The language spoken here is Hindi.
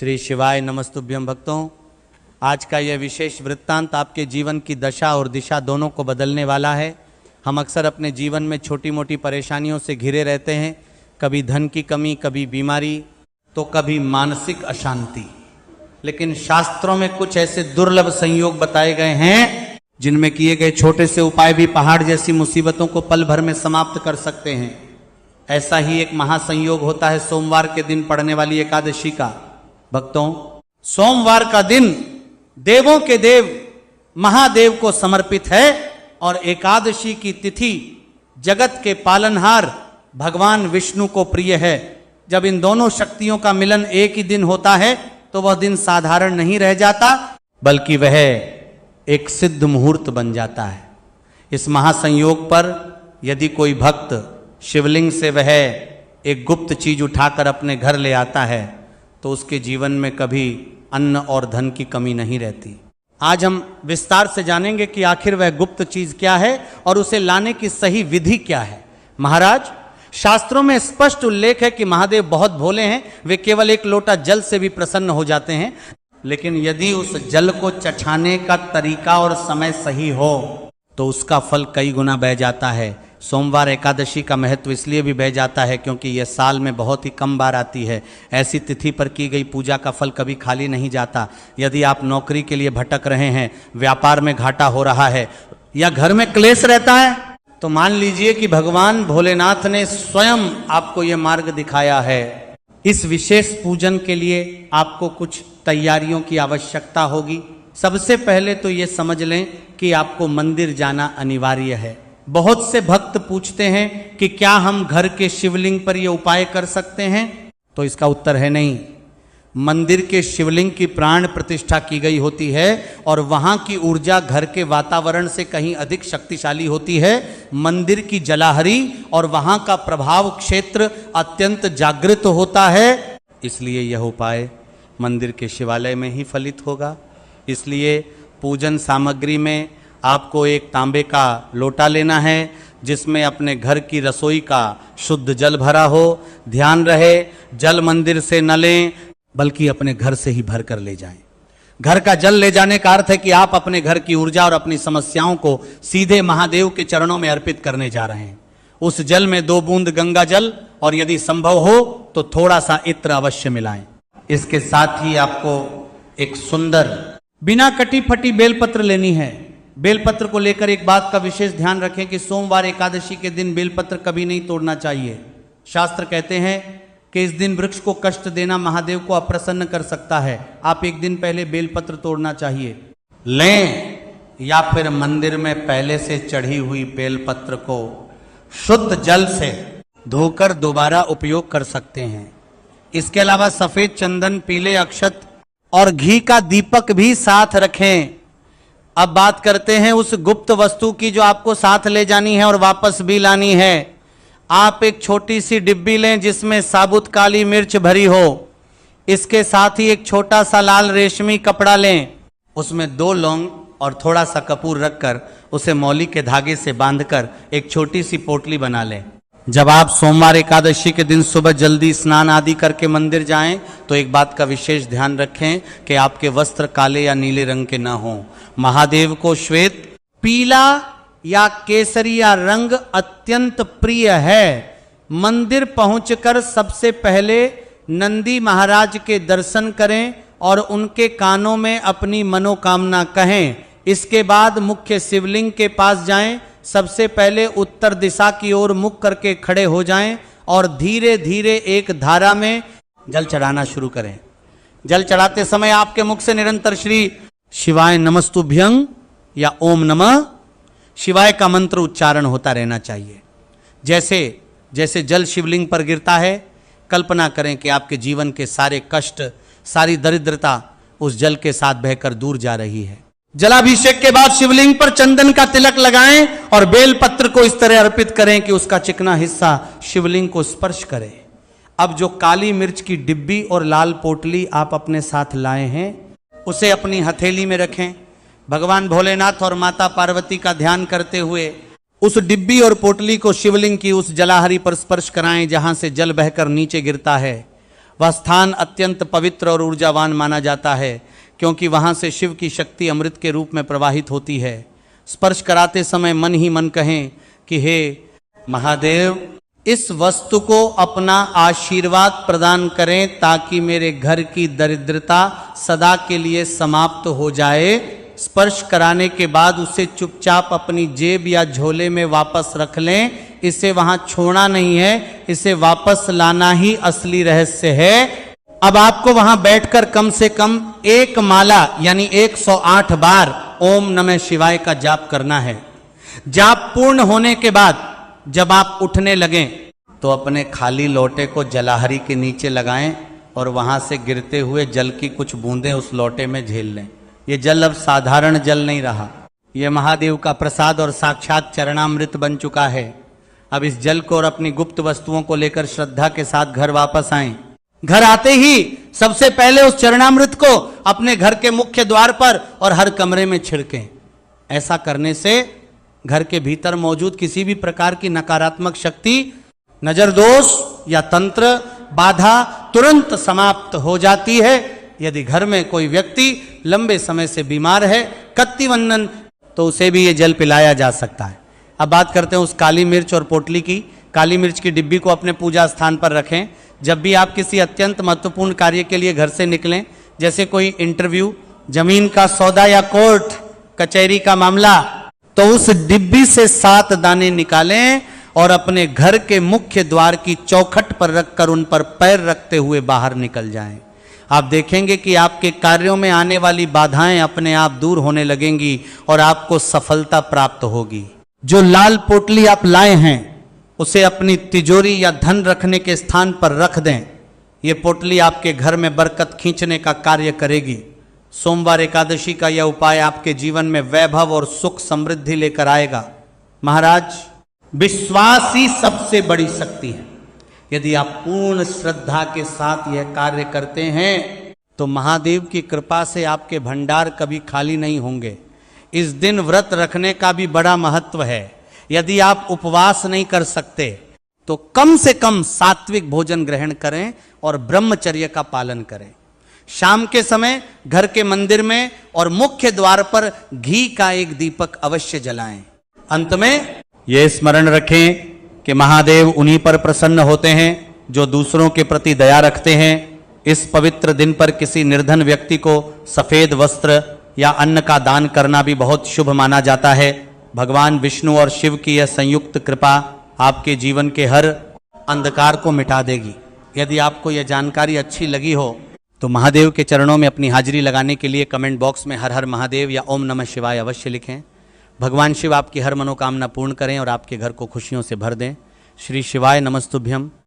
श्री शिवाय नमस्तुभ्यं भक्तों, आज का यह विशेष वृत्तांत आपके जीवन की दशा और दिशा दोनों को बदलने वाला है। हम अक्सर अपने जीवन में छोटी मोटी परेशानियों से घिरे रहते हैं, कभी धन की कमी, कभी बीमारी, तो कभी मानसिक अशांति। लेकिन शास्त्रों में कुछ ऐसे दुर्लभ संयोग बताए गए हैं जिनमें किए गए छोटे से उपाय भी पहाड़ जैसी मुसीबतों को पल भर में समाप्त कर सकते हैं। ऐसा ही एक महासंयोग होता है सोमवार के दिन पड़ने वाली एकादशी का। भक्तों, सोमवार का दिन देवों के देव महादेव को समर्पित है और एकादशी की तिथि जगत के पालनहार भगवान विष्णु को प्रिय है। जब इन दोनों शक्तियों का मिलन एक ही दिन होता है तो वह दिन साधारण नहीं रह जाता, बल्कि वह एक सिद्ध मुहूर्त बन जाता है। इस महासंयोग पर यदि कोई भक्त शिवलिंग से वह एक गुप्त चीज उठाकर अपने घर ले आता है तो उसके जीवन में कभी अन्न और धन की कमी नहीं रहती। आज हम विस्तार से जानेंगे कि आखिर वह गुप्त चीज क्या है और उसे लाने की सही विधि क्या है। महाराज, शास्त्रों में स्पष्ट उल्लेख है कि महादेव बहुत भोले हैं, वे केवल एक लोटा जल से भी प्रसन्न हो जाते हैं। लेकिन यदि उस जल को चढ़ाने का तरीका और समय सही हो तो उसका फल कई गुना बह जाता है। सोमवार एकादशी का महत्व इसलिए भी बह जाता है क्योंकि यह साल में बहुत ही कम बार आती है। ऐसी तिथि पर की गई पूजा का फल कभी खाली नहीं जाता। यदि आप नौकरी के लिए भटक रहे हैं, व्यापार में घाटा हो रहा है या घर में क्लेश रहता है, तो मान लीजिए कि भगवान भोलेनाथ ने स्वयं आपको यह मार्ग दिखाया है। इस विशेष पूजन के लिए आपको कुछ तैयारियों की आवश्यकता होगी। सबसे पहले तो ये समझ लें कि आपको मंदिर जाना अनिवार्य है। बहुत से भक्त पूछते हैं कि क्या हम घर के शिवलिंग पर यह उपाय कर सकते हैं, तो इसका उत्तर है नहीं। मंदिर के शिवलिंग की प्राण प्रतिष्ठा की गई होती है और वहां की ऊर्जा घर के वातावरण से कहीं अधिक शक्तिशाली होती है। मंदिर की जलाहरी और वहां का प्रभाव क्षेत्र अत्यंत जागृत होता है, इसलिए यह उपाय मंदिर के शिवालय में ही फलित होगा। इसलिए पूजन सामग्री में आपको एक तांबे का लोटा लेना है जिसमें अपने घर की रसोई का शुद्ध जल भरा हो। ध्यान रहे, जल मंदिर से न लें बल्कि अपने घर से ही भर कर ले जाएं। घर का जल ले जाने का अर्थ है कि आप अपने घर की ऊर्जा और अपनी समस्याओं को सीधे महादेव के चरणों में अर्पित करने जा रहे हैं। उस जल में 2 बूंद गंगा जल और यदि संभव हो तो थोड़ा सा इत्र अवश्य मिलाएं। इसके साथ ही आपको एक सुंदर बिना कटी फटी बेलपत्र लेनी है। बेलपत्र को लेकर एक बात का विशेष ध्यान रखें कि सोमवार एकादशी के दिन बेलपत्र कभी नहीं तोड़ना चाहिए। शास्त्र कहते हैं कि इस दिन वृक्ष को कष्ट देना महादेव को अप्रसन्न कर सकता है। आप एक दिन पहले बेलपत्र तोड़ना चाहिए। लें या फिर मंदिर में पहले से चढ़ी हुई बेलपत्र को शुद्ध जल से धोकर दोबारा उपयोग कर सकते हैं। इसके अलावा सफेद चंदन, पीले अक्षत और घी का दीपक भी साथ रखें। अब बात करते हैं उस गुप्त वस्तु की जो आपको साथ ले जानी है और वापस भी लानी है। आप एक छोटी सी डिब्बी लें जिसमें साबुत काली मिर्च भरी हो। इसके साथ ही एक छोटा सा लाल रेशमी कपड़ा लें, उसमें 2 लौंग और थोड़ा सा कपूर रखकर उसे मौली के धागे से बांधकर एक छोटी सी पोटली बना लें। जब आप सोमवार एकादशी के दिन सुबह जल्दी स्नान आदि करके मंदिर जाएं तो एक बात का विशेष ध्यान रखें कि आपके वस्त्र काले या नीले रंग के ना हों। महादेव को श्वेत, पीला या केसरिया रंग अत्यंत प्रिय है। मंदिर पहुंचकर सबसे पहले नंदी महाराज के दर्शन करें और उनके कानों में अपनी मनोकामना कहें। इसके बाद मुख्य शिवलिंग के पास जाएं। सबसे पहले उत्तर दिशा की ओर मुख करके खड़े हो जाएं और धीरे धीरे एक धारा में जल चढ़ाना शुरू करें। जल चढ़ाते समय आपके मुख से निरंतर श्री शिवाय नमस्तुभ्यं या ओम नमः शिवाय का मंत्र उच्चारण होता रहना चाहिए। जैसे जैसे जल शिवलिंग पर गिरता है, कल्पना करें कि आपके जीवन के सारे कष्ट, सारी दरिद्रता उस जल के साथ बहकर दूर जा रही है। जलाभिषेक के बाद शिवलिंग पर चंदन का तिलक लगाएं और बेल पत्र को इस तरह अर्पित करें कि उसका चिकना हिस्सा शिवलिंग को स्पर्श करे। अब जो काली मिर्च की डिब्बी और लाल पोटली आप अपने साथ लाए हैं उसे अपनी हथेली में रखें। भगवान भोलेनाथ और माता पार्वती का ध्यान करते हुए उस डिब्बी और पोटली को शिवलिंग की उस जलाहरी पर स्पर्श कराएं जहां से जल बहकर नीचे गिरता है। वह स्थान अत्यंत पवित्र और ऊर्जावान माना जाता है, क्योंकि वहाँ से शिव की शक्ति अमृत के रूप में प्रवाहित होती है। स्पर्श कराते समय मन ही मन कहें कि हे महादेव, इस वस्तु को अपना आशीर्वाद प्रदान करें ताकि मेरे घर की दरिद्रता सदा के लिए समाप्त हो जाए। स्पर्श कराने के बाद उसे चुपचाप अपनी जेब या झोले में वापस रख लें। इसे वहां छोड़ना नहीं है, इसे वापस लाना ही असली रहस्य है। अब आपको वहां बैठकर कम से कम एक माला यानी 108 बार ओम नमः शिवाय का जाप करना है। जाप पूर्ण होने के बाद जब आप उठने लगें तो अपने खाली लोटे को जलाहरी के नीचे लगाएं और वहां से गिरते हुए जल की कुछ बूंदें उस लोटे में झेल लें। ये जल अब साधारण जल नहीं रहा, यह महादेव का प्रसाद और साक्षात चरणामृत बन चुका है। अब इस जल को और अपनी गुप्त वस्तुओं को लेकर श्रद्धा के साथ घर वापस आएं। घर आते ही सबसे पहले उस चरणामृत को अपने घर के मुख्य द्वार पर और हर कमरे में छिड़कें। ऐसा करने से घर के भीतर मौजूद किसी भी प्रकार की नकारात्मक शक्ति, नजर दोष या तंत्र बाधा तुरंत समाप्त हो जाती है। यदि घर में कोई व्यक्ति लंबे समय से बीमार है, कत्तिवन्नन, तो उसे भी ये जल पिलाया जा सकता है। अब बात करते हैं उस काली मिर्च और पोटली की। काली मिर्च की डिब्बी को अपने पूजा स्थान पर रखें। जब भी आप किसी अत्यंत महत्वपूर्ण कार्य के लिए घर से निकलें, जैसे कोई इंटरव्यू, जमीन का सौदा या कोर्ट कचहरी का मामला, तो उस डिब्बी से 7 दाने निकालें और अपने घर के मुख्य द्वार की चौखट पर रखकर उन पर पैर रखते हुए बाहर निकल जाएं। आप देखेंगे कि आपके कार्यों में आने वाली बाधाएं अपने आप दूर होने लगेंगी और आपको सफलता प्राप्त होगी। जो लाल पोटली आप लाए हैं उसे अपनी तिजोरी या धन रखने के स्थान पर रख दें। ये पोटली आपके घर में बरकत खींचने का कार्य करेगी। सोमवार एकादशी का यह उपाय आपके जीवन में वैभव और सुख समृद्धि लेकर आएगा। महाराज, विश्वास ही सबसे बड़ी शक्ति है। यदि आप पूर्ण श्रद्धा के साथ यह कार्य करते हैं तो महादेव की कृपा से आपके भंडार कभी खाली नहीं होंगे। इस दिन व्रत रखने का भी बड़ा महत्व है। यदि आप उपवास नहीं कर सकते तो कम से कम सात्विक भोजन ग्रहण करें और ब्रह्मचर्य का पालन करें। शाम के समय घर के मंदिर में और मुख्य द्वार पर घी का एक दीपक अवश्य जलाएं। अंत में यह स्मरण रखें कि महादेव उन्हीं पर प्रसन्न होते हैं जो दूसरों के प्रति दया रखते हैं। इस पवित्र दिन पर किसी निर्धन व्यक्ति को सफेद वस्त्र या अन्न का दान करना भी बहुत शुभ माना जाता है। भगवान विष्णु और शिव की यह संयुक्त कृपा आपके जीवन के हर अंधकार को मिटा देगी। यदि आपको यह जानकारी अच्छी लगी हो तो महादेव के चरणों में अपनी हाजिरी लगाने के लिए कमेंट बॉक्स में हर हर महादेव या ओम नमः शिवाय अवश्य लिखें। भगवान शिव आपकी हर मनोकामना पूर्ण करें और आपके घर को खुशियों से भर दें। श्री शिवाय नमस्तुभ्यम।